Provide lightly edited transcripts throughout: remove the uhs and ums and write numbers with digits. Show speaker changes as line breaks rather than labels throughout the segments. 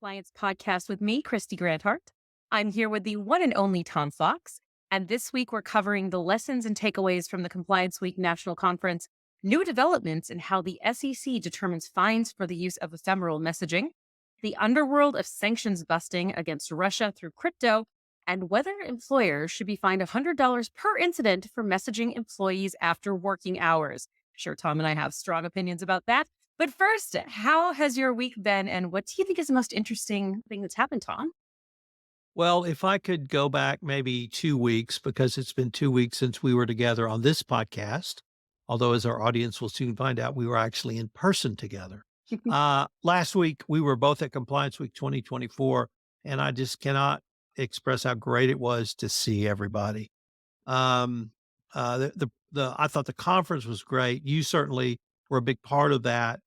Compliance podcast with me, Kristy Granthart. I'm here with the one and only Tom Fox. And this week we're covering the lessons and takeaways from the Compliance Week National Conference, new developments in how the SEC determines fines for the use of ephemeral messaging, the underworld of sanctions busting against Russia through crypto, and whether employers should be fined $100 per incident for messaging employees after working hours. Sure, Tom and I have strong opinions about that. But first, how has your week been, and what do you think is the most interesting thing that's happened, Tom?
Well, if I could go back maybe 2 weeks, because it's been 2 weeks since we were together on this podcast, although as our audience will soon find out, we were actually in person together. Last week, we were both at Compliance Week 2024, and I just cannot express how great it was to see everybody. Um, I thought the conference was great. You certainly were a big part of that,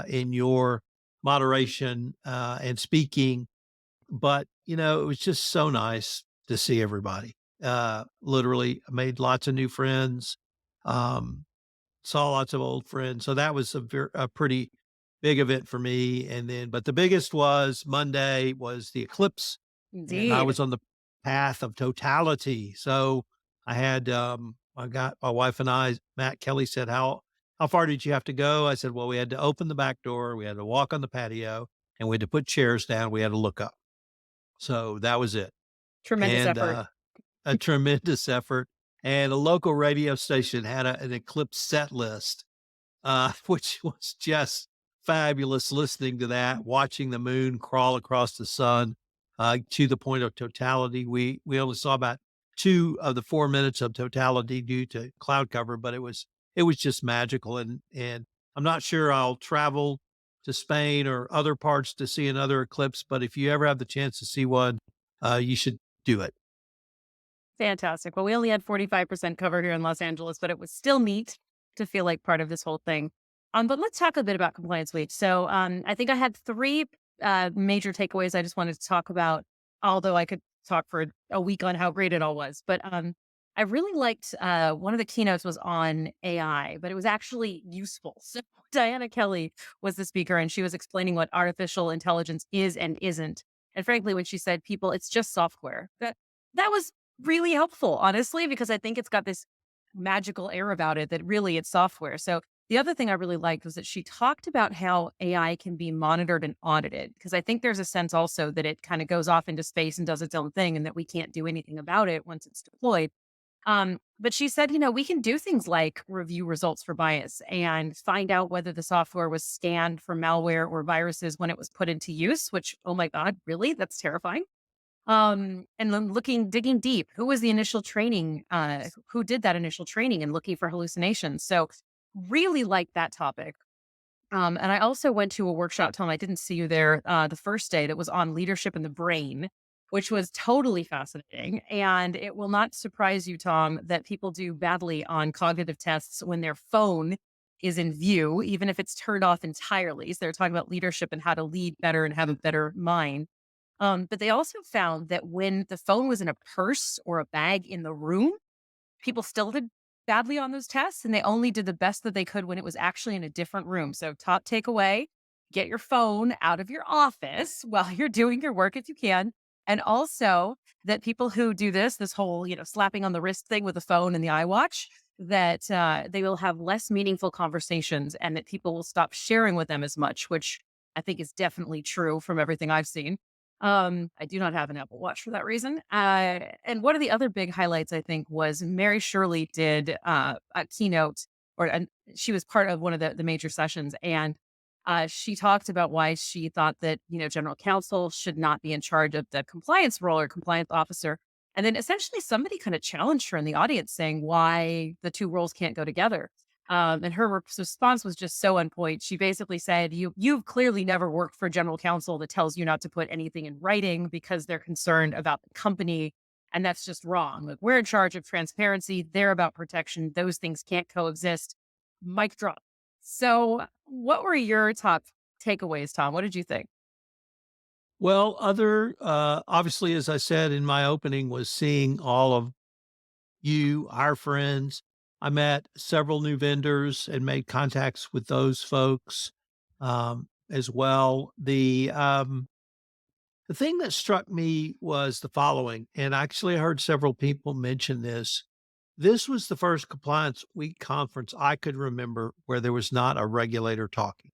in your moderation, and speaking, but, it was just so nice to see everybody. Literally made lots of new friends, um, saw lots of old friends. So that was a pretty big event for me. And then, but the biggest was Monday was the eclipse, and I
Indeed.
was on the path of totality. So I got my wife and Matt Kelly said, how far did you have to go? I said, well, we had to open the back door. We had to walk on the patio, and we had to put chairs down. We had to look up. So that was it,
Tremendous
and,
effort.
a tremendous effort, and a local radio station had an eclipse set list, which was just fabulous listening to that, watching the moon crawl across the sun, to the point of totality. We only saw about 2 of the 4 minutes of totality due to cloud cover, but it was just magical, and I'm not sure I'll travel to Spain or other parts to see another eclipse, but if you ever have the chance to see one, you should do it.
Fantastic. Well, we only had 45% cover here in Los Angeles, but it was still neat to feel like part of this whole thing. But let's talk a bit about Compliance Week. So I think I had three major takeaways I just wanted to talk about, although I could talk for a week on how great it all was. But I really liked one of the keynotes was on AI, but it was actually useful. So Diana Kelly was the speaker, and she was explaining what artificial intelligence is and isn't. And frankly, when she said, people, it's just software. That was really helpful, honestly, because I think it's got this magical air about it that really it's software. So the other thing I really liked was that she talked about how AI can be monitored and audited, because I think there's a sense also that it kind of goes off into space and does its own thing and that we can't do anything about it once it's deployed. But she said, we can do things like review results for bias and find out whether the software was scanned for malware or viruses when it was put into use, which, oh my God, really? That's terrifying. And then digging deep, who was the initial training, who did that initial training and looking for hallucinations. So really like that topic. And I also went to a workshop, Tom, I didn't see you there, the first day that was on leadership in the brain, which was totally fascinating. And it will not surprise you, Tom, that people do badly on cognitive tests when their phone is in view, even if it's turned off entirely. So they're talking about leadership and how to lead better and have a better mind. But they also found that when the phone was in a purse or a bag in the room, people still did badly on those tests, and they only did the best that they could when it was actually in a different room. So, top takeaway, get your phone out of your office while you're doing your work if you can. And also that people who do this whole, slapping on the wrist thing with the phone and the iWatch, that they will have less meaningful conversations and that people will stop sharing with them as much, which I think is definitely true from everything I've seen. I do not have an Apple Watch for that reason. And one of the other big highlights, I think, was Mary Shirley did a keynote, and she was part of one of the major sessions, and she talked about why she thought that general counsel should not be in charge of the compliance role or compliance officer. And then essentially somebody kind of challenged her in the audience, saying why the two roles can't go together. And her response was just so on point. She basically said, you've clearly never worked for general counsel that tells you not to put anything in writing because they're concerned about the company. And that's just wrong. Like, we're in charge of transparency. They're about protection. Those things can't coexist. Mic drop. So what were your top takeaways, Tom? What did you think?
Well, obviously, as I said in my opening, was seeing all of you, our friends. I met several new vendors and made contacts with those folks, as well. The thing that struck me was the following, and actually I heard several people mention this. This was the first compliance week conference I could remember where there was not a regulator talking.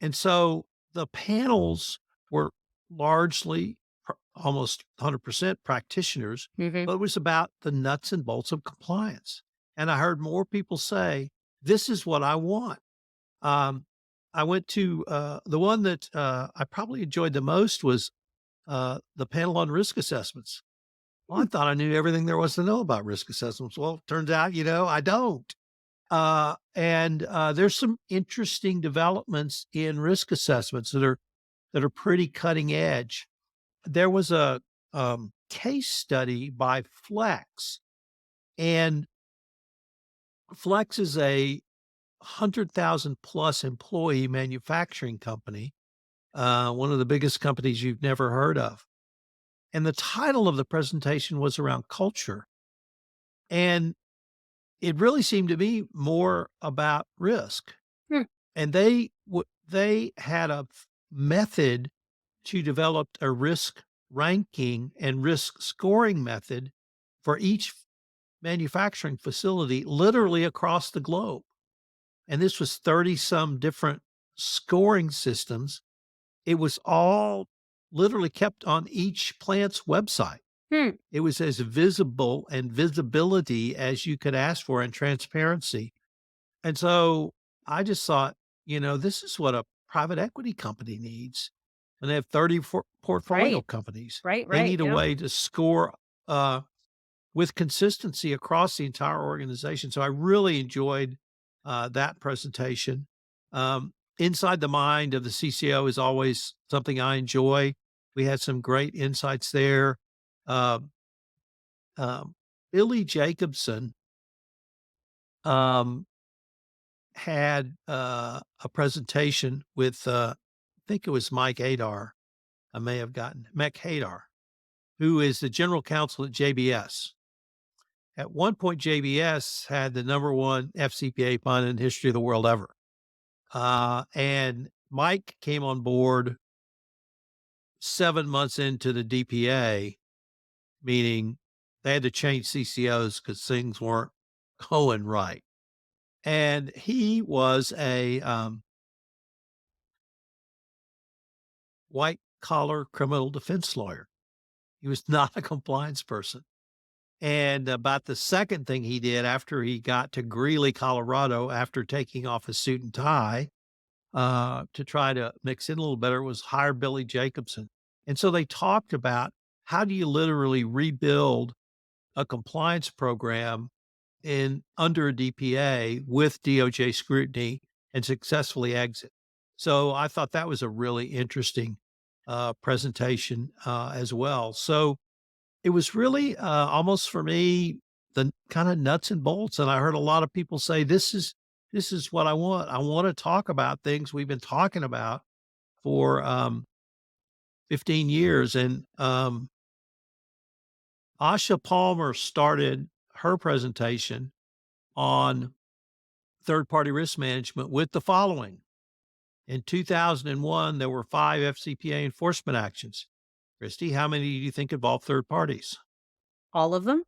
And so the panels were largely almost 100% practitioners,
Hmm.
but it was about the nuts and bolts of compliance. And I heard more people say, this is what I want. Um, I went to the one that I probably enjoyed the most was the panel on risk assessments. Well, I
Hmm.
thought I knew everything there was to know about risk assessments. Well, turns out, I don't. And there's some interesting developments in risk assessments that are pretty cutting edge. There was a case study by Flex, and Flex is a 100,000 plus employee manufacturing company, one of the biggest companies you've never heard of. And the title of the presentation was around culture. And it really seemed to me more about risk.
Hmm.
And they had a method to develop a risk ranking and risk scoring method for each manufacturing facility literally across the globe. And this was 30 some different scoring systems. It was all literally kept on each plant's website.
Hmm.
It was as visible and visibility as you could ask for and transparency. And so I just thought, this is what a private equity company needs. And they have 30 portfolio
Right.
companies.
Right.
They
Right.
need a
Yeah.
way to score uh, with consistency across the entire organization. So I really enjoyed that presentation. Inside the mind of the CCO is always something I enjoy. We had some great insights there. Um, Billy Jacobson um, had a presentation with, I think it was Mike Adar. I may have gotten Mike Hadar, who is the general counsel at JBS. At one point, JBS had the number one FCPA fund in the history of the world ever. And Mike came on board 7 months into the DPA, meaning they had to change CCOs because things weren't going right. And he was a white collar criminal defense lawyer. He was not a compliance person. And about the second thing he did after he got to Greeley, Colorado, after taking off his suit and tie to try to mix in a little better, was hire Billy Jacobson. And so they talked about how do you literally rebuild a compliance program in under a DPA with DOJ scrutiny and successfully exit. So I thought that was a really interesting presentation as well. So it was really almost for me the kind of nuts and bolts. And I heard a lot of people say, "This is what I want. I want to talk about things we've been talking about for 15 years." And Asha Palmer started her presentation on third party risk management with the following. In 2001, there were 5 FCPA enforcement actions. Kristy, how many do you think involved third parties?
All of them.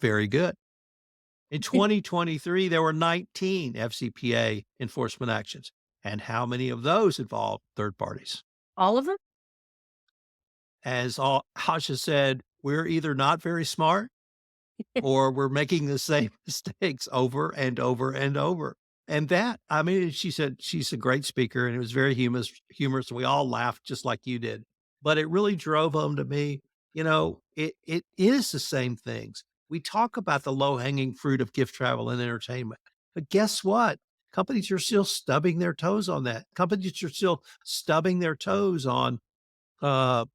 Very good. In 2023, there were 19 FCPA enforcement actions. And how many of those involved third parties?
All of them.
As Hasha said, we're either not very smart or we're making the same mistakes over and over and over. And that, I mean, she said she's a great speaker and it was very humorous. And we all laughed just like you did. But it really drove home to me, it is the same things. We talk about the low hanging fruit of gift travel and entertainment. But guess what? Companies are still stubbing their toes on that. Companies are still stubbing their toes on uh,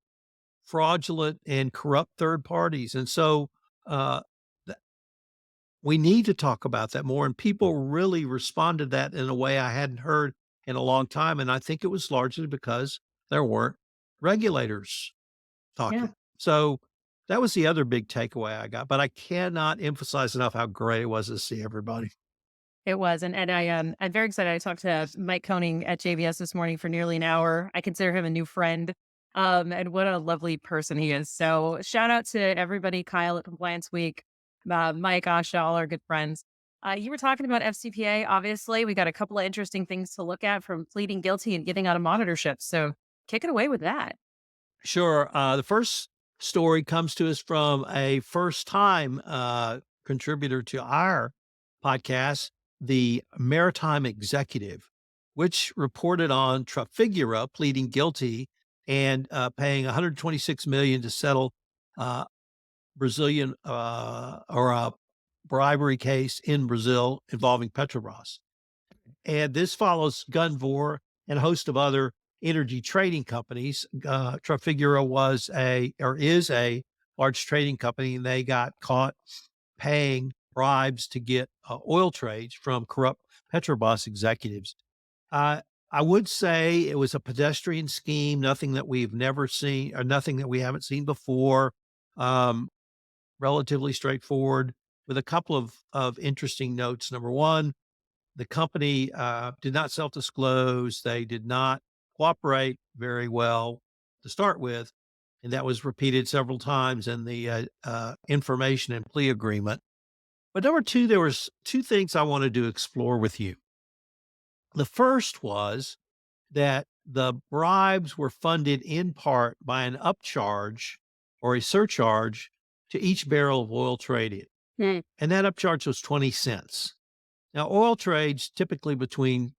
fraudulent and corrupt third parties. And so, uh, we need to talk about that more, and people really responded to that in a way I hadn't heard in a long time, and I think it was largely because there weren't regulators
Yeah.
talking. So, that was the other big takeaway I got, but I cannot emphasize enough how great it was to see everybody.
It was, and I'm very excited. I talked to Mike Koning at JBS this morning for nearly an hour. I consider him a new friend, and what a lovely person he is. So shout out to everybody, Kyle at Compliance Week, Mike, Asha, all our good friends. You were talking about FCPA. Obviously, we got a couple of interesting things to look at from pleading guilty and getting out of monitorship. So kick it away with that.
Sure. The first story comes to us from a first time contributor to our podcast, the Maritime Executive, which reported on Trafigura pleading guilty and paying 126 million to settle uh, Brazilian or a bribery case in Brazil involving Petrobras. And this follows Gunvor and a host of other energy trading companies. Trafigura was a or is a large trading company, and they got caught paying bribes to get oil trades from corrupt Petrobras executives. Uh, I would say it was a pedestrian scheme, nothing that we've never seen or nothing that we haven't seen before. Um, Relatively straightforward with a couple of interesting notes. Number one, the company did not self disclose. They did not cooperate very well to start with. And that was repeated several times in the information and plea agreement. But number two, there was two things I wanted to explore with you. The first was that the bribes were funded in part by an upcharge or a surcharge to each barrel of oil traded.
Hmm.
And that upcharge was 20 cents. Now, oil trades typically between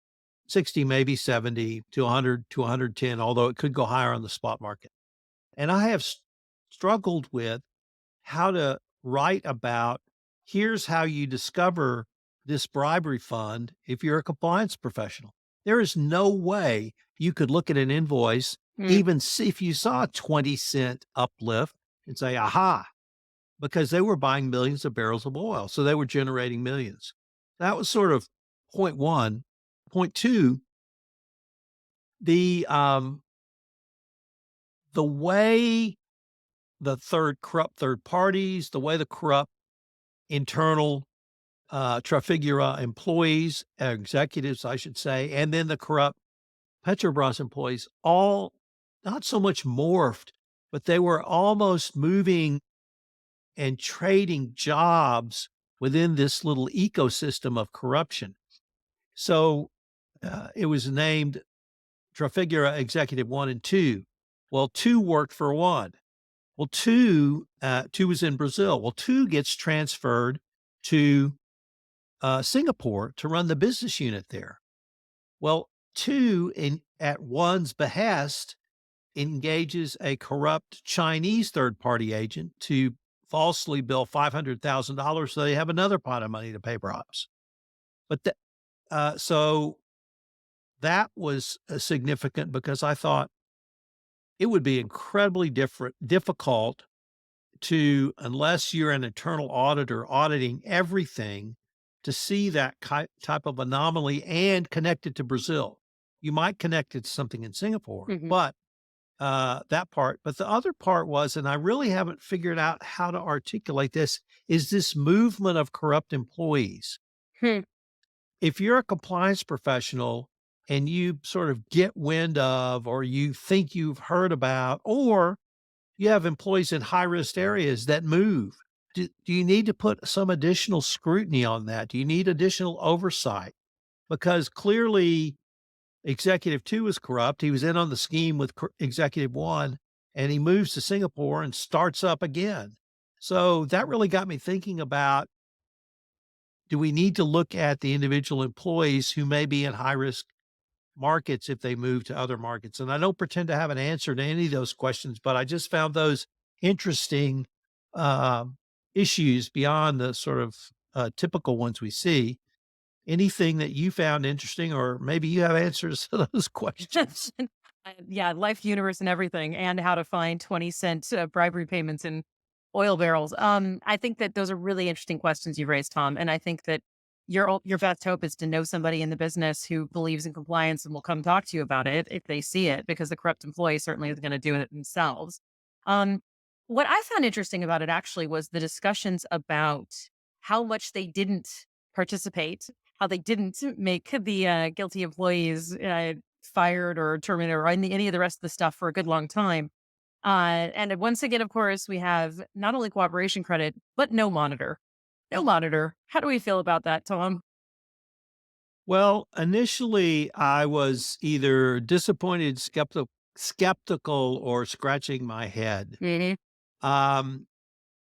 60, maybe 70 to 100 to 110, although it could go higher on the spot market. And I have struggled with how to write about here's how you discover this bribery fund if you're a compliance professional. There is no way you could look at an invoice,
Hmm.
even see if you saw a 20-cent uplift and say, aha, because they were buying millions of barrels of oil. So they were generating millions. That was sort of point one. Point two, the the way the corrupt third parties, the way the corrupt internal Trafigura employees, executives, I should say, and then the corrupt Petrobras employees all not so much morphed, but they were almost moving and trading jobs within this little ecosystem of corruption. So it was named Trafigura Executive 1 and 2. Well, 2 worked for 1. Well, 2 was in Brazil. Well, 2 gets transferred to Singapore to run the business unit there. Well, 2 at 1's behest engages a corrupt Chinese third party agent to falsely bill $500,000 so they have another pot of money to pay bribes. But so that was significant because I thought it would be incredibly difficult to, unless you're an internal auditor auditing everything, to see that type of anomaly and connect it to Brazil. You might connect it to something in Singapore,
Hmm.
but that part. But the other part was, and I really haven't figured out how to articulate this, is this movement of corrupt employees.
Hmm.
If you're a compliance professional and you sort of get wind of, or you think you've heard about, or you have employees in high risk areas that move, do you need to put some additional scrutiny on that? Do you need additional oversight? Because clearly, Executive 2 was corrupt. He was in on the scheme with Executive 1, and he moves to Singapore and starts up again. So that really got me thinking about, do we need to look at the individual employees who may be in high risk markets if they move to other markets? And I don't pretend to have an answer to any of those questions, but I just found those interesting um, issues beyond the sort of typical ones we see. Anything that you found interesting, or maybe you have answers to those questions?
Yeah, life, universe, and everything, and how to find 20-cent bribery payments in oil barrels. I think that those are really interesting questions you raised, Tom. And I think that your best hope is to know somebody in the business who believes in compliance and will come talk to you about it if they see it, because the corrupt employee certainly is going to do it themselves. Um, what I found interesting about it actually was the discussions about how much they didn't participate how they didn't make the guilty employees fired or terminated or any of the rest of the stuff for a good long time. And once again, of course, we have not only cooperation credit, but no monitor. No monitor. How do we feel about that, Tom?
Well, initially, I was either disappointed, skeptical, or scratching my head.
Hmm.
Um,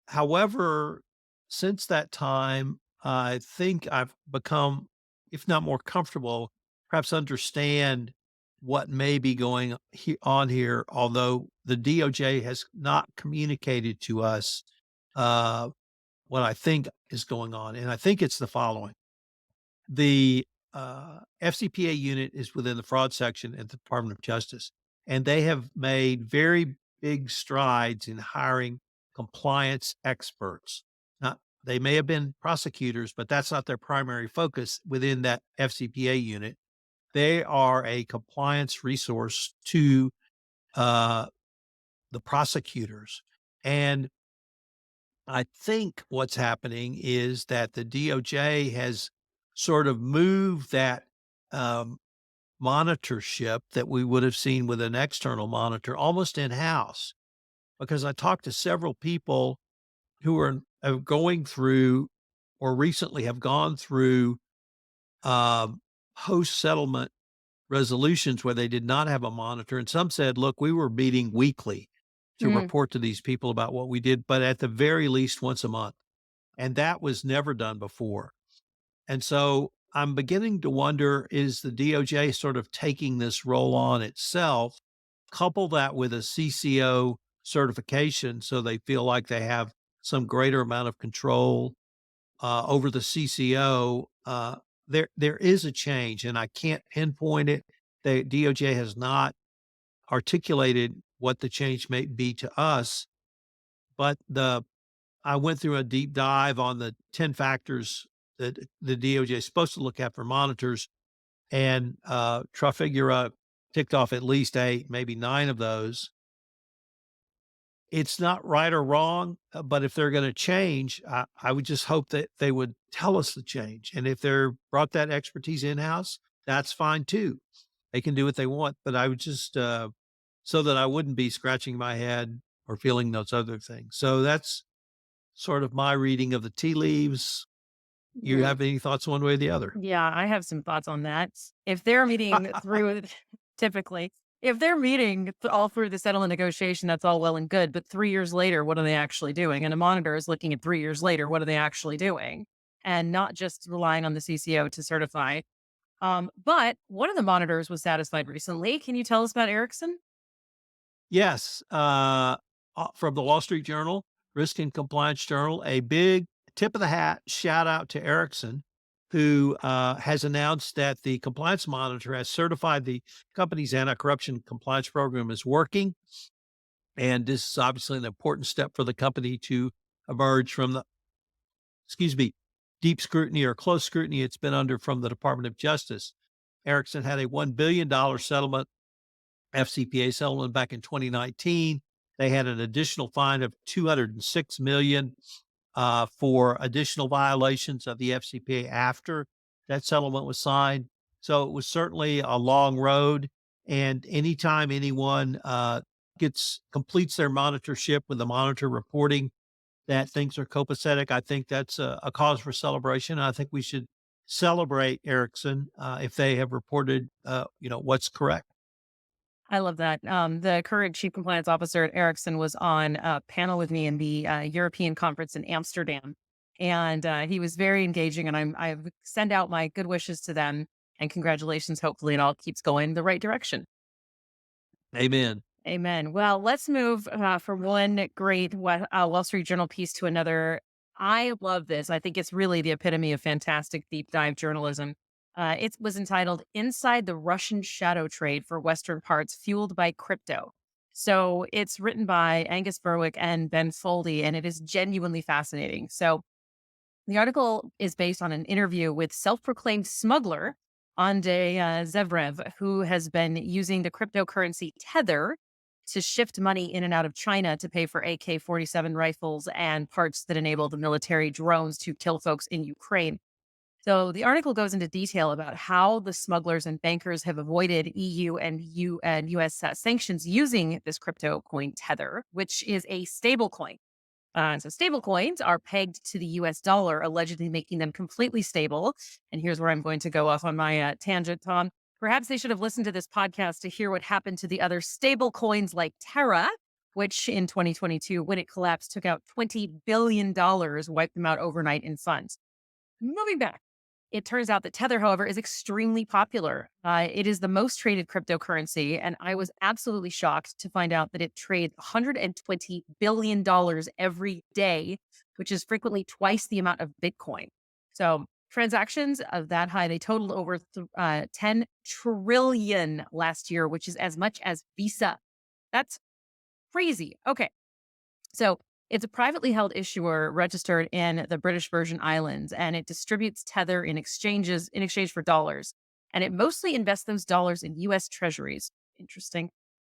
However, since that time, I think I've become, if not more comfortable, perhaps understand what may be going on here, although the DOJ has not communicated to us uh, what I think is going on. And I think it's the following. The FCPA unit is within the fraud section at the Department of Justice, and they have made very big strides in hiring compliance experts. Now, they may have been prosecutors, but that's not their primary focus within that FCPA unit. They are a compliance resource to uh, the prosecutors. And I think what's happening is that the DOJ has sort of moved that um, monitorship that we would have seen with an external monitor almost in house. Because I talked to several people who are going through or recently have gone through post settlement resolutions where they did not have a monitor. And some said, look, we were meeting weekly to
Mm.
report to these people about what we did, but at the very least once a month. And that was never done before. And so I'm beginning to wonder, is the DOJ sort of taking this role on itself? Couple that with a CCO certification so they feel like they have some greater amount of control over the CCO. There is a change, and I can't pinpoint it. The DOJ has not articulated what the change may be to us, but the I went through a deep dive on the 10 factors that the DOJ is supposed to look at for monitors, and Trafigura ticked off at least 8, maybe 9 of those. It's not right or wrong, but if they're gonna change, I would just hope that they would tell us the change, and if they're brought that expertise in-house, that's fine too. They can do what they want, but I would just, so that I wouldn't be scratching my head or feeling those other things. So that's sort of my reading of the tea leaves. You
Mm.
have any thoughts one way or the other?
Yeah, I have some thoughts on that. If they're meeting through typically, if they're meeting all through the settlement negotiation, that's all well and good. But 3 years later, what are they actually doing? And a monitor is looking at 3 years later, what are they actually doing? And not just relying on the CCO to certify. But one of the monitors was satisfied recently. Can you tell us about Ericsson?
Yes, from the Wall Street Journal, Risk and Compliance Journal, a big tip of the hat shout out to Ericsson, who has announced that the compliance monitor has certified the company's anti-corruption compliance program is working. And this is obviously an important step for the company to emerge from the, excuse me, deep scrutiny or close scrutiny it's been under from the Department of Justice. Ericsson had a $1 billion settlement FCPA settlement back in 2019. They had an additional fine of 206 million for additional violations of the FCPA after that settlement was signed. So it was certainly a long road. And anytime anyone completes their monitorship with the monitor reporting that things are copacetic, I think that's a cause for celebration. I think we should celebrate Ericsson if they have reported, what's correct.
I love that. The current chief compliance officer at Ericsson was on a panel with me in the European conference in Amsterdam, and he was very engaging. And I send out my good wishes to them and congratulations. Hopefully, it all keeps going the right direction.
Amen.
Amen. Well, let's move from one great Wall Street Journal piece to another. I love this. I think it's really the epitome of fantastic deep dive journalism. It was entitled Inside the Russian Shadow Trade for Western Parts Fueled by Crypto. So it's written by Angus Berwick and Ben Foldy, and it is genuinely fascinating. So the article is based on an interview with self proclaimed smuggler Andrei Zevrev, who has been using the cryptocurrency Tether to shift money in and out of China to pay for AK-47 rifles and parts that enable the military drones to kill folks in Ukraine. So the article goes into detail about how the smugglers and bankers have avoided EU and US sanctions using this crypto coin Tether, which is a stable coin. So stable coins are pegged to the US dollar, allegedly making them completely stable. And here's where I'm going to go off on my tangent, Tom. Perhaps they should have listened to this podcast to hear what happened to the other stable coins like Terra, which in 2022, when it collapsed, took out $20 billion, wiped them out overnight in funds. Moving back. It turns out that Tether, however, is extremely popular. It is the most traded cryptocurrency, and I was absolutely shocked to find out that it trades $120 billion every day, which is frequently twice the amount of Bitcoin. So transactions of that high, they totaled over 10 trillion last year, which is as much as Visa. That's crazy. Okay. So it's a privately held issuer registered in the British Virgin Islands, and it distributes Tether in exchange for dollars. And it mostly invests those dollars in US treasuries. Interesting.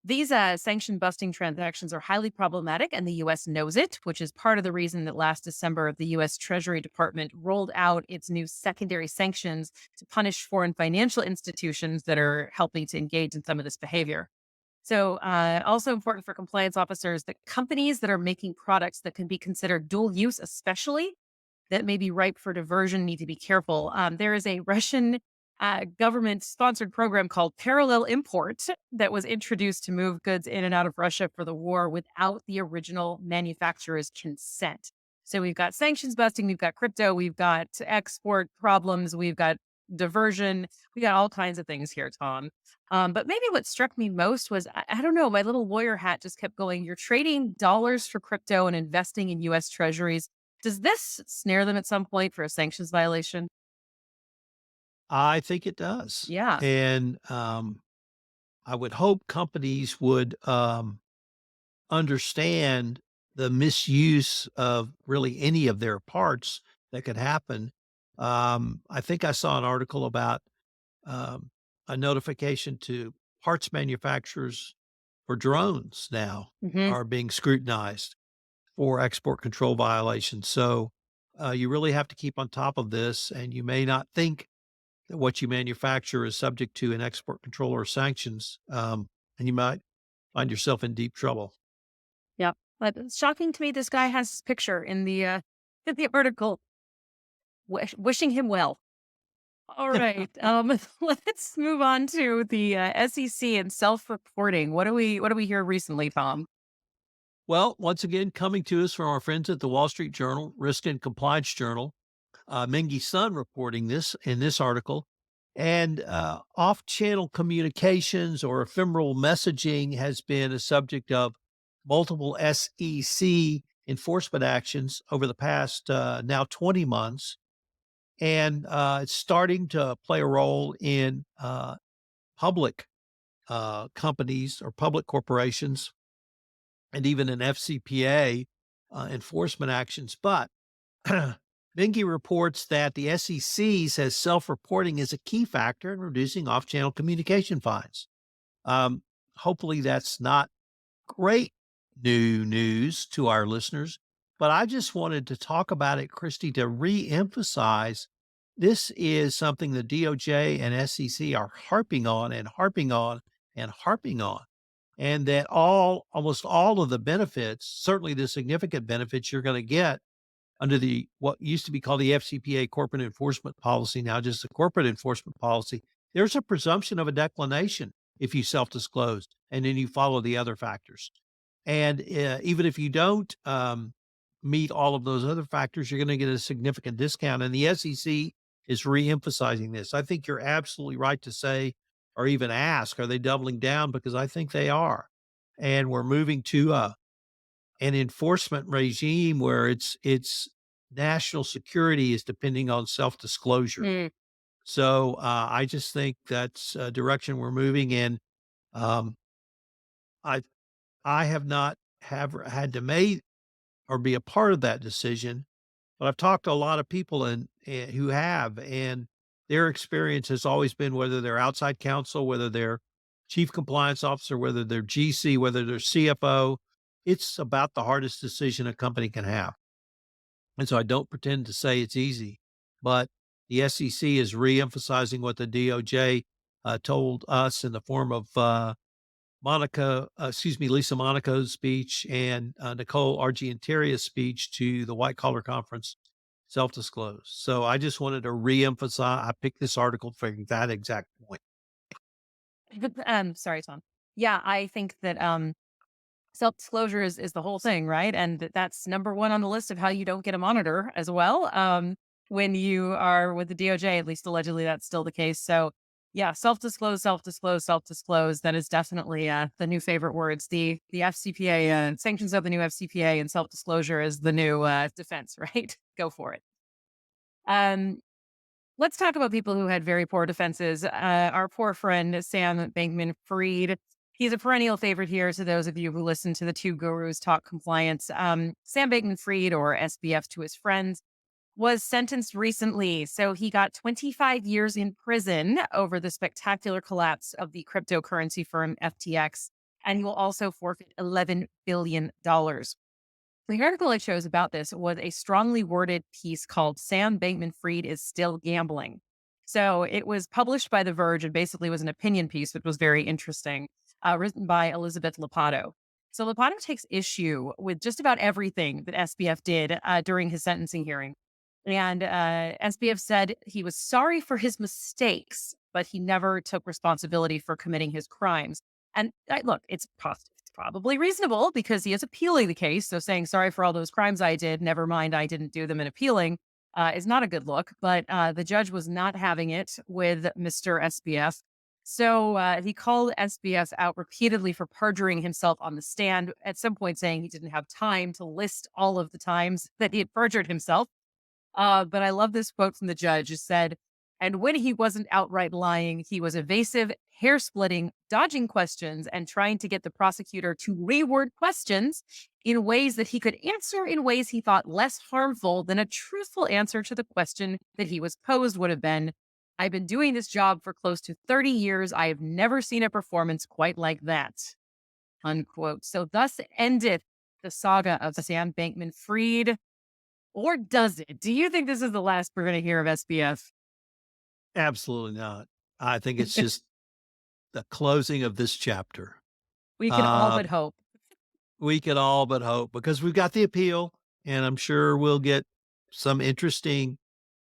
These sanction busting transactions are highly problematic, and the US knows it, which is part of the reason that last December, the US Treasury Department rolled out its new secondary sanctions to punish foreign financial institutions that are helping to engage in some of this behavior. So, also important for compliance officers that companies that are making products that can be considered dual use, especially that may be ripe for diversion, need to be careful. There is a Russian government sponsored program called Parallel Import that was introduced to move goods in and out of Russia for the war without the original manufacturer's consent. So we've got sanctions busting, we've got crypto, we've got export problems, we've got diversion, we got all kinds of things here, Tom. But maybe what struck me most was I don't know, my little lawyer hat just kept going. You're trading dollars for crypto and investing in US treasuries. Does this snare them at some point for a sanctions violation?
I think it does.
Yeah.
And I would hope companies would understand the misuse of really any of their parts that could happen. I think I saw an article about um, a notification to parts manufacturers for drones now
Hmm.
are being scrutinized for export control violations. So you really have to keep on top of this, and you may not think that what you manufacture is subject to an export control or sanctions, and you might find yourself in deep trouble.
Yeah. But it's shocking to me this guy has his picture in the article. Wishing him well. All right. Let's move on to the SEC and self-reporting. What do we hear recently, Tom?
Well, once again, coming to us from our friends at the Wall Street Journal, Risk and Compliance Journal, Mingy Sun reporting this in this article. And off channel communications or ephemeral messaging has been a subject of multiple SEC enforcement actions over the past now 20 months. And it's starting to play a role in public companies or public corporations and even in FCPA enforcement actions. But Binky reports that the SEC says self-reporting is a key factor in reducing off-channel communication fines. Um, Hopefully, that's not great new news to our listeners, but I just wanted to talk about it, Christy, to re-emphasize this is something the DOJ and SEC are harping on and harping on and harping on, and that almost all of the benefits, certainly the significant benefits you're going to get under the what used to be called the FCPA corporate enforcement policy, now just the corporate enforcement policy, there's a presumption of a declination if you self-disclose and then you follow the other factors. And even if you don't meet all of those other factors, you're going to get a significant discount. And the SEC is re-emphasizing this. I think you're absolutely right to say, or even ask, are they doubling down? Because I think they are. And we're moving to an enforcement regime where it's national security is depending on self-disclosure.
Mm,
So, I just think that's a direction we're moving in. Um, I I have not have had to make or be a part of that decision, but I've talked to a lot of people who have, and their experience has always been whether they're outside counsel, whether they're chief compliance officer, whether they're GC, whether they're CFO, it's about the hardest decision a company can have. And so I don't pretend to say it's easy, but The SEC is reemphasizing what the DOJ told us in the form of Lisa Monaco's speech and Nicole Argentaria's speech to the White Collar Conference, self-disclosed. So I just wanted to reemphasize. I picked this article for that exact point.
Sorry, Tom. Yeah, I think that self-disclosure is the whole thing, right? And that's number one on the list of how you don't get a monitor as well. When you are with the DOJ, at least allegedly that's still the case. So yeah, self-disclose, self-disclose, self-disclose. That is definitely the new favorite words. The FCPA sanctions of the new FCPA, and self-disclosure is the new defense, right? Go for it. Um, let's talk about people who had very poor defenses. Our poor friend, Sam Bankman Fried. He's a perennial favorite here. To those of you who listen to the two gurus talk compliance, Sam Bankman Fried, or SBF to his friends, was sentenced recently. So he got 25 years in prison over the spectacular collapse of the cryptocurrency firm FTX. And he will also forfeit $11 billion. The article I chose about this was a strongly worded piece called Sam Bankman Fried is Still Gambling. So it was published by The Verge and basically was an opinion piece, which was very interesting, written by Elizabeth Lopato. So Lopato takes issue with just about everything that SBF did during his sentencing hearing. And SBF said he was sorry for his mistakes, but he never took responsibility for committing his crimes. And look, it's probably reasonable because he is appealing the case. So saying sorry for all those crimes I did, never mind I didn't do them, and appealing is not a good look. But the judge was not having it with Mr. SBF. So he called SBF out repeatedly for perjuring himself on the stand, at some point saying he didn't have time to list all of the times that he had perjured himself. But I love this quote from the judge. It said, and when he wasn't outright lying, he was evasive, hair splitting, dodging questions, and trying to get the prosecutor to reword questions in ways that he could answer in ways he thought less harmful than a truthful answer to the question that he was posed would have been. I've been doing this job for close to 30 years. I have never seen a performance quite like that. Unquote. So thus endeth the saga of Sam Bankman Fried. Or does it? Do you think this is the last we're going to hear of SBF?
Absolutely not. I think it's just the closing of this chapter.
We can all
Uh,
but hope.
we could all but hope because we've got the appeal, and I'm sure we'll get some interesting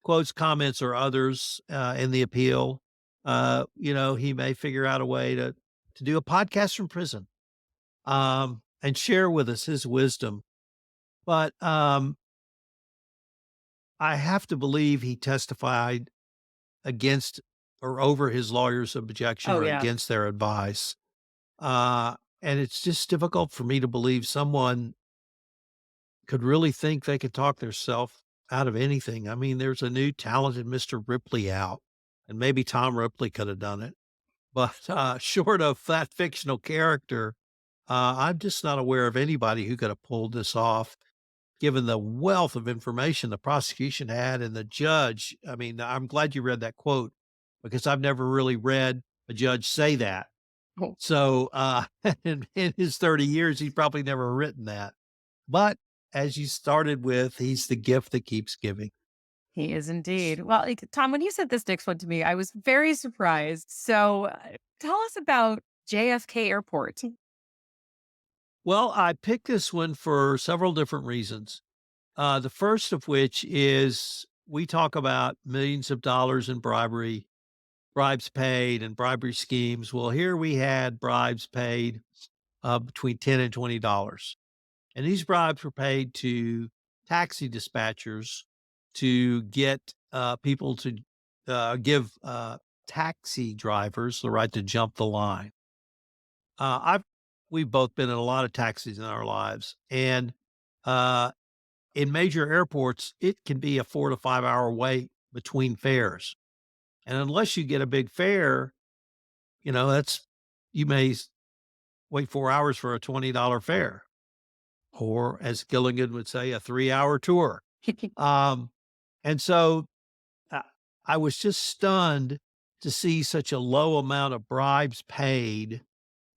quotes, comments, or others in the appeal. He may figure out a way to do a podcast from prison and share with us his wisdom. But I have to believe he testified against or over his lawyer's objection
Oh,
or
yeah.
against their advice. And it's just difficult for me to believe someone could really think they could talk theirself out of anything. I mean, there's a new talented Mr. Ripley out, and maybe Tom Ripley could have done it. But short of that fictional character, I'm just not aware of anybody who could have pulled this off, given the wealth of information the prosecution had and the judge. I mean, I'm glad you read that quote because I've never really read a judge say that.
Oh,
So, in his 30 years, he's probably never written that. But as you started with, he's the gift that keeps giving.
he is indeed. Well, Tom, when you said this next one to me, I was very surprised. So tell us about JFK Airport.
Well, I picked this one for several different reasons. The first of which is we talk about millions of dollars in bribery, bribes paid, and bribery schemes. Well, here we had bribes paid between $10 and $20. And these bribes were paid to taxi dispatchers to get people to give taxi drivers the right to jump the line. I've we've both been in a lot of taxis in our lives, and uh, in major airports, it can be a 4 to 5 hour wait between fares, and unless you get a big fare, that's you may wait 4 hours for a $20 fare, or as Gilligan would say, a 3 hour tour. Um, and so I, I was just stunned to see such a low amount of bribes paid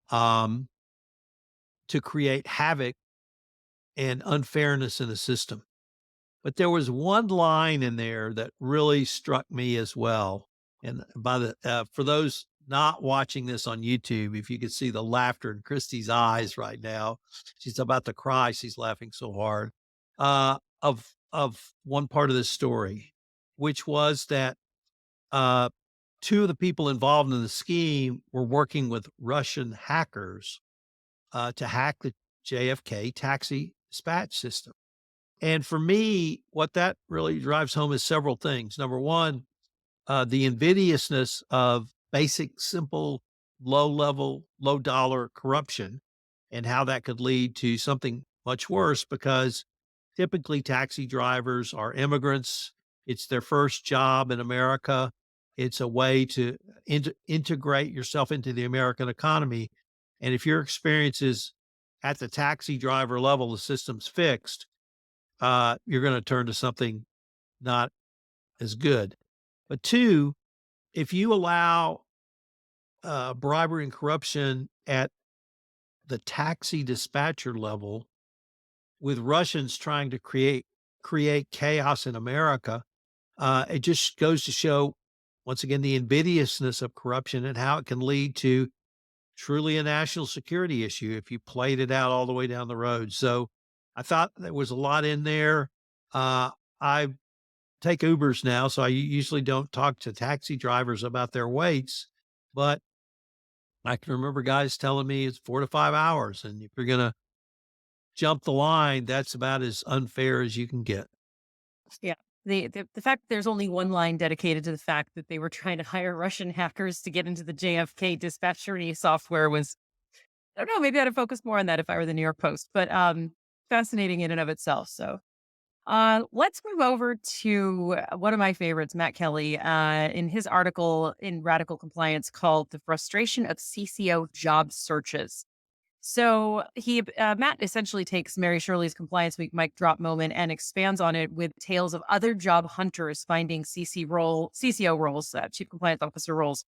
um, to create havoc and unfairness in the system. But there was one line in there that really struck me as well. And for those not watching this on YouTube, if you could see the laughter in Christy's eyes right now, she's about to cry. She's laughing so hard. Of one part of this story, which was that uh, two of the people involved in the scheme were working with Russian hackers to hack the JFK taxi dispatch system. And for me, what that really drives home is several things. Number one, the invidiousness of basic, simple, low level, low dollar corruption and how that could lead to something much worse because typically taxi drivers are immigrants. It's their first job in America. It's a way to integrate yourself into the American economy. And if your experience is at the taxi driver level, the system's fixed, you're going to turn to something not as good. But two, if you allow bribery and corruption at the taxi dispatcher level, with Russians trying to create chaos in America, it just goes to show once again the invidiousness of corruption and how it can lead to truly a national security issue if you played it out all the way down the road. So I thought there was a lot in there. I take Ubers now, so I usually don't talk to taxi drivers about their waits, but I can remember guys telling me it's 4 to 5 hours, and if you're gonna jump the line, that's about as unfair as you can get.
Yeah. The fact that there's only one line dedicated to the fact that they were trying to hire Russian hackers to get into the JFK dispatchery software was, I don't know, maybe I'd have focused more on that if I were the New York Post, but fascinating in and of itself. So let's move over to one of my favorites, Matt Kelly, in his article in Radical Compliance called "The Frustration of CCO Job Searches." So Matt essentially takes Mary Shirley's Compliance Week mic drop moment and expands on it with tales of other job hunters finding CCO roles, Chief Compliance Officer roles,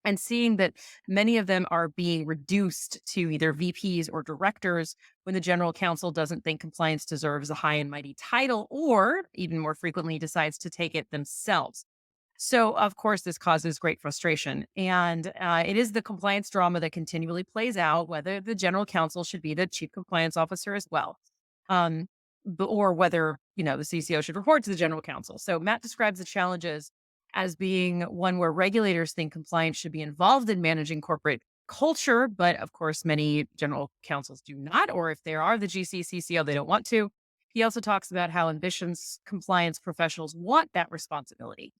and seeing that many of them are being reduced to either VPs or directors when the general counsel doesn't think compliance deserves a high and mighty title, or even more frequently decides to take it themselves. So, of course, this causes great frustration. And it is the compliance drama that continually plays out, whether the general counsel should be the chief compliance officer as well, um, or whether, the CCO should report to the general counsel. So, Matt describes the challenges as being one where regulators think compliance should be involved in managing corporate culture. But of course, many general counsels do not, or if they are the GC CCO, they don't want to. He also talks about how ambitious compliance professionals want that responsibility.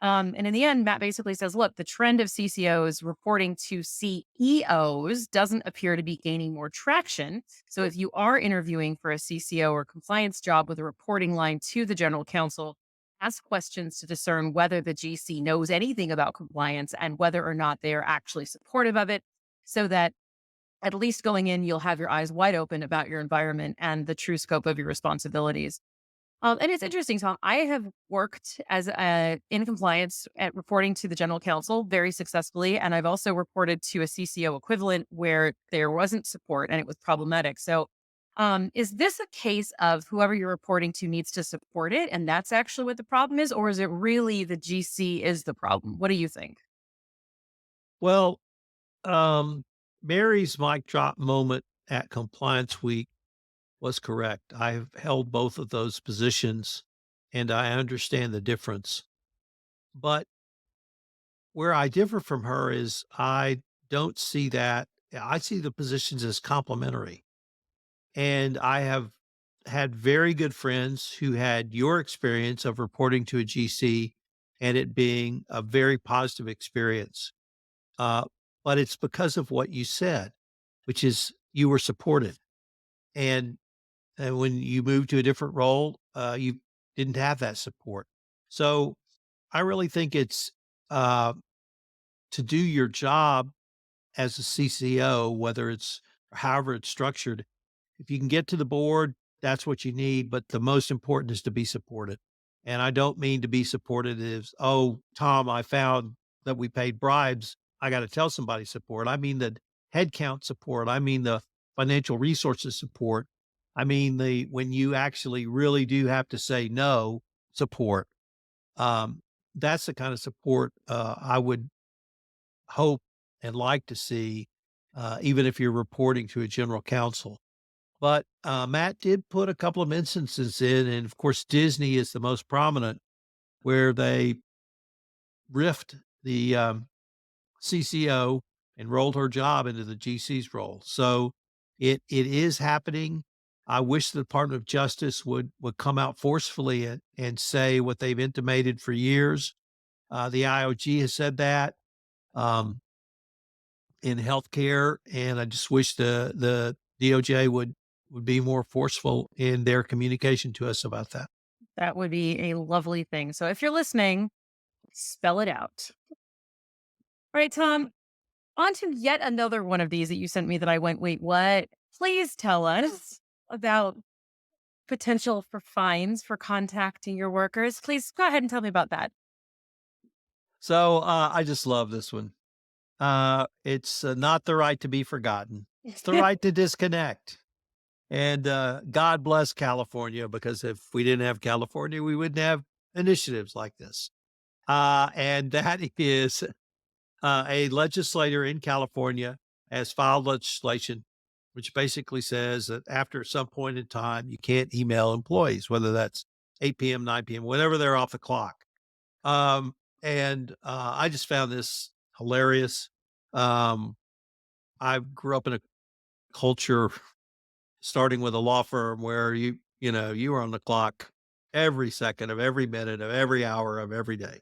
And in the end, Matt basically says, look, the trend of CCOs reporting to CEOs doesn't appear to be gaining more traction. So if you are interviewing for a CCO or compliance job with a reporting line to the general counsel, ask questions to discern whether the GC knows anything about compliance and whether or not they are actually supportive of it, so that at least going in, you'll have your eyes wide open about your environment and the true scope of your responsibilities. And it's interesting, Tom. I have worked as in compliance at reporting to the general counsel very successfully, and I've also reported to a CCO equivalent where there wasn't support and it was problematic. So, is this a case of whoever you're reporting to needs to support it, and that's actually what the problem is, or is it really the GC is the problem? What do you think?
Well, um, Mary's mic drop moment at Compliance Week was correct. I've held both of those positions, and I understand the difference. But where I differ from her is I don't see that. I see the positions as complementary. And I have had very good friends who had your experience of reporting to a GC and it being a very positive experience. Uh, but it's because of what you said, which is you were supported. And, and when you moved to a different role, you didn't have that support. So I really think it's uh, to do your job as a CCO, whether it's however it's structured, if you can get to the board, that's what you need. But the most important is to be supported. And I don't mean to be supported as, oh, Tom, I found that we paid bribes. I got to tell somebody support. I mean the headcount support. I mean the financial resources support. I mean, when you actually really do have to say no support, um, that's the kind of support, I would hope and like to see, even if you're reporting to a general counsel. But, Matt did put a couple of instances in, and of course, Disney is the most prominent, where they riffed the, CCO and rolled her job into the GC's role. So it is happening. I wish the Department of Justice would come out forcefully and say what they've intimated for years. The IOG has said that in healthcare, and I just wish the DOJ would be more forceful in their communication to us about that.
That would be a lovely thing. So if you're listening, spell it out. All right, Tom, on to yet another one of these that you sent me that I went, wait, what? Please tell us about potential for fines for contacting your workers. Please go ahead and tell me about that.
So I just love this one. It's not the right to be forgotten. It's the right to disconnect. And God bless California, because if we didn't have California, we wouldn't have initiatives like this. And that is a legislator in California has filed legislation which basically says that after some point in time, you can't email employees, whether that's 8 p.m., 9 p.m., whenever they're off the clock. Um, and I just found this hilarious. Um, I grew up in a culture starting with a law firm where you were on the clock every second of every minute of every hour of every day.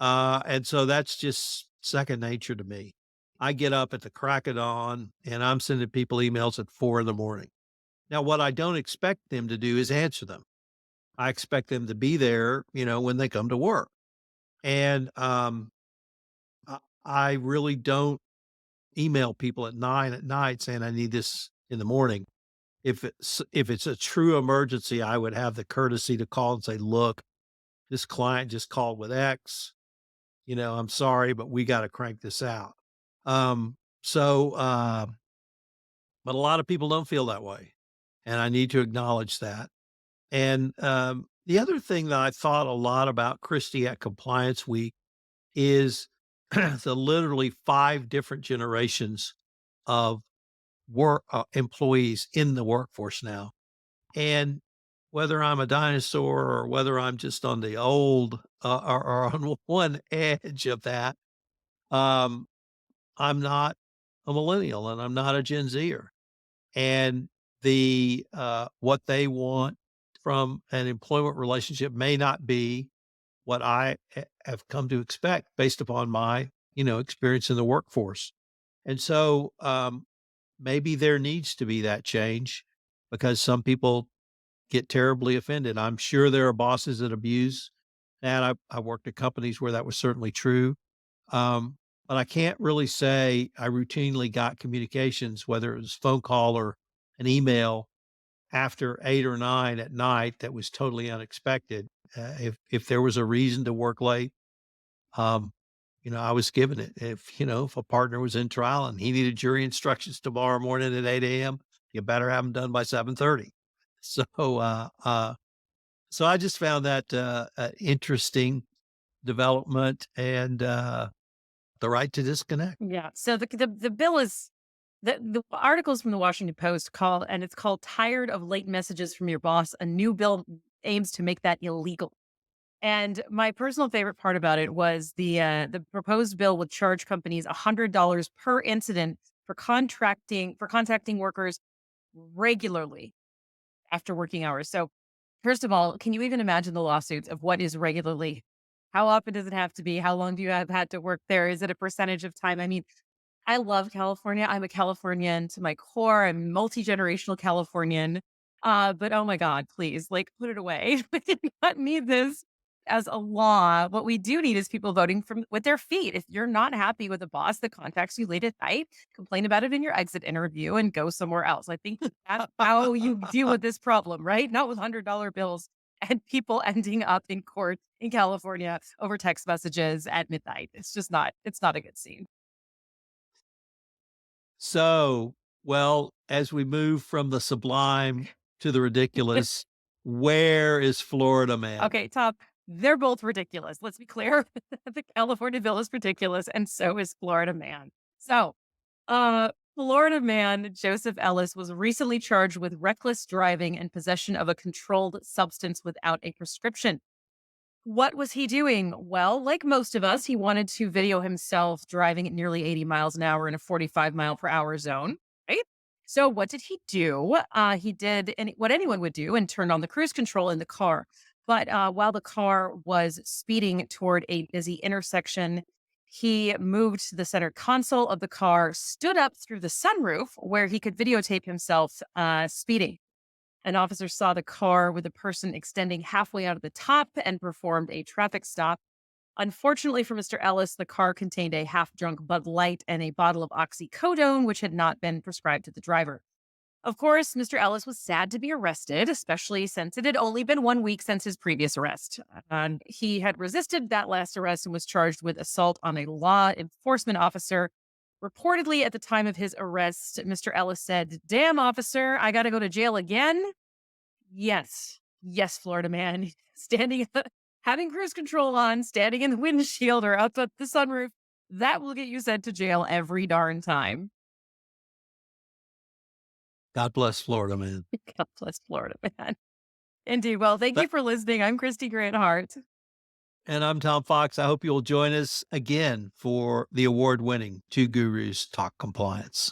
And so that's just second nature to me. I get up at the crack of dawn and I'm sending people emails at 4 in the morning. Now, what I don't expect them to do is answer them. I expect them to be there, when they come to work. And I really don't email people at 9 at night saying I need this in the morning. If it's a true emergency, I would have the courtesy to call and say, look, this client just called with X. I'm sorry, but we got to crank this out. So, but a lot of people don't feel that way. And I need to acknowledge that. And the other thing that I thought a lot about, Christy, at Compliance Week is the literally 5 different generations of work employees in the workforce now. And whether I'm a dinosaur or whether I'm just on the old or on one edge of that, um, I'm not a millennial and I'm not a Gen Zer. And what they want from an employment relationship may not be what have come to expect based upon my, experience in the workforce. And so, maybe there needs to be that change because some people get terribly offended. I'm sure there are bosses that abuse that. I worked at companies where that was certainly true. But I can't really say I routinely got communications, whether it was phone call or an email after 8 or 9 at night that was totally unexpected. If there was a reason to work late, um, I was given it. If a partner was in trial and he needed jury instructions tomorrow morning at 8 a.m., you better have them done by 7:30. So, so I just found that interesting development and the right to disconnect.
Yeah. So the bill is the articles from the Washington Post call, and it's called "Tired of Late Messages from Your Boss." A new bill aims to make that illegal. And my personal favorite part about it was the proposed bill would charge companies $100 per incident for contacting workers regularly after working hours. So, first of all, can you even imagine the lawsuits of what is regularly? How often does it have to be? How long do you have had to work there? Is it a percentage of time? I mean, I love California. I'm a Californian to my core. I'm multi-generational Californian. But oh my God, please, like put it away. We do not need this as a law. What we do need is people voting from with their feet. If you're not happy with a boss that contacts you late at night, complain about it in your exit interview and go somewhere else. I think that's how you deal with this problem, right? Not with $100 bills and people ending up in court in California over text messages at midnight. It's not a good scene.
So, well, as we move from the sublime to the ridiculous. Where is Florida man?
Okay, Tom, they're both ridiculous. Let's be clear. The California bill is ridiculous, and so is Florida man. So, Florida man Joseph Ellis was recently charged with reckless driving and possession of a controlled substance without a prescription. What was he doing? Well, like most of us, he wanted to video himself driving at nearly 80 miles an hour in a 45-mile-per-hour zone, right? So, what did he do? He did what anyone would do and turned on the cruise control in the car. But while the car was speeding toward a busy intersection, he moved to the center console of the car, stood up through the sunroof where he could videotape himself speeding. An officer saw the car with a person extending halfway out of the top and performed a traffic stop. Unfortunately for Mr. Ellis, the car contained a half drunk Bud Light and a bottle of oxycodone, which had not been prescribed to the driver. Of course, Mr. Ellis was sad to be arrested, especially since it had only been 1 week since his previous arrest. And he had resisted that last arrest and was charged with assault on a law enforcement officer. Reportedly, at the time of his arrest, Mr. Ellis said, "Damn, officer, I got to go to jail again." Yes. Yes, Florida man. Standing, having cruise control on, standing in the windshield or up at the sunroof, that will get you sent to jail every darn time.
God bless Florida man.
God bless Florida man. Indeed. Well, thank you
That-
for listening. I'm Kristy Grant Hart.
and I'm Tom Fox. I hope you'll join us again for the award winning Two Gurus Talk Compliance.